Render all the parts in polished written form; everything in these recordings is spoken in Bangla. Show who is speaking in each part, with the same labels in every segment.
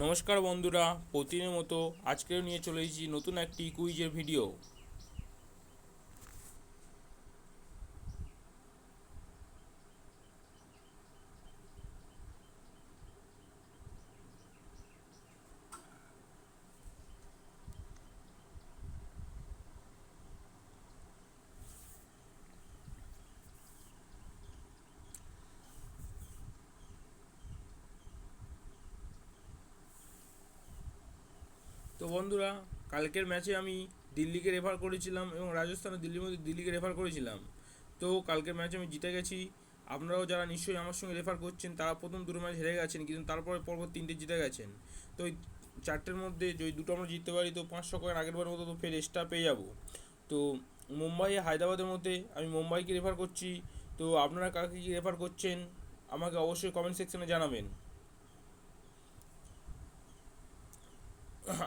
Speaker 1: নমস্কার বন্ধুরা, প্রতিদিনের মতো আজকেও নিয়ে চলে এসেছি নতুন একটি কুইজের ভিডিও। তো বন্ধুরা, কালকের ম্যাচে আমি দিল্লিকে রেফার করেছিলাম এবং রাজস্থান ও দিল্লির মধ্যে দিল্লিকে রেফার করেছিলাম। তো কালকের ম্যাচে আমি জিতে গেছি। আপনারাও যারা নিশ্চয়ই আমার সঙ্গে রেফার করছেন তারা প্রথম দুটো ম্যাচ হেরে গেছেন, কিন্তু তারপরে পরপর তিনটে জিতে গেছেন। তো এই চারটের মধ্যে যদি দুটো আমরা জিততে পারি তো 500 কয়েন আগের বারের মতো তো ফের এক্সট্রা পেয়ে যাব। তো মুম্বাই হায়দ্রাবাদের মধ্যে আমি মুম্বাইকে রেফার করছি। তো আপনারা কাকে কী রেফার করছেন আমাকে অবশ্যই কমেন্ট সেকশনে জানাবেন।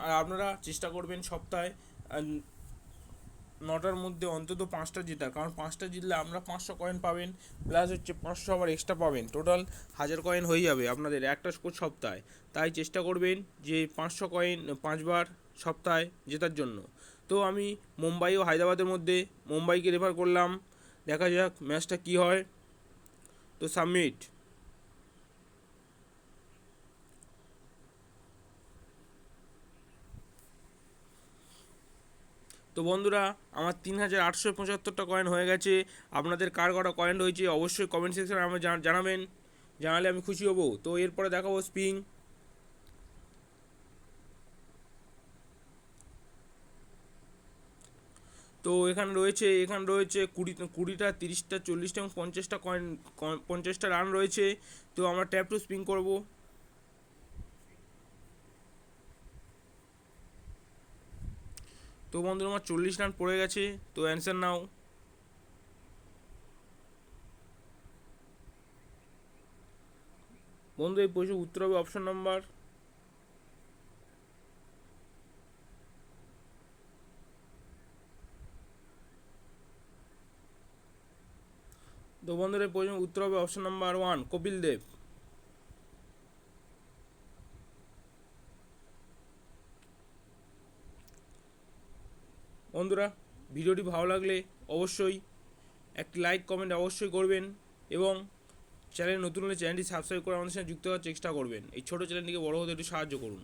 Speaker 1: আর আপনারা চেষ্টা করবেন সপ্তাহে 9টার মধ্যে অন্তত 5টা জেতার, কারণ 5টা জিতলে আমরা 500 কয়েন পাবেন, প্লাস হচ্ছে 500 আবার এক্সট্রা পাবেন, টোটাল 1000 কয়েন হয়ে যাবে আপনাদের একটা সপ্তাহে। তাই চেষ্টা করবেন যে 500 কয়েন 5বার সপ্তাহে জেতার জন্য। তো আমি মুম্বাই ও হায়দ্রাবাদের মধ্যে মুম্বাইকে রেফার করলাম, দেখা যাক ম্যাচটা কী হয়। তো সাবমিট। তো বন্ধুরা, আমার 3875টা কয়েন হয়ে গেছে। আপনাদের কার কটা কয়েন রয়েছে অবশ্যই কমেন্ট সেকশনে আমার জানাবেন, জানালে আমি খুশি হব। তো এরপরে দেখাবো স্পিং। তো এখানে রয়েছে 20টা 30টা 40টা এবং 50টা কয়েন, 50টা রান রয়েছে। তো আমরা ট্যাপ টু স্পিং করব। তো বন্ধুরা, আমার 40 রান পড়ে গেছে। তো অ্যান্সার নাও। বন্ধু, এই প্রশ্নের উত্তর হবে অপশন নাম্বার। তো বন্ধুরা, এই প্রশ্নের উত্তর হবে অপশন নাম্বার 1, কপিল দেব। বন্ধুরা, ভিডিওটি ভালো লাগলে অবশ্যই একটি লাইক কমেন্ট অবশ্যই করবেন, এবং চ্যানেল নতুন হলে চ্যানেলটি সাবস্ক্রাইব করে আমাদের সাথে যুক্ত হওয়ার চেষ্টা করবেন। এই ছোটো চ্যানেলটিকে বড় হতে একটু সাহায্য করুন।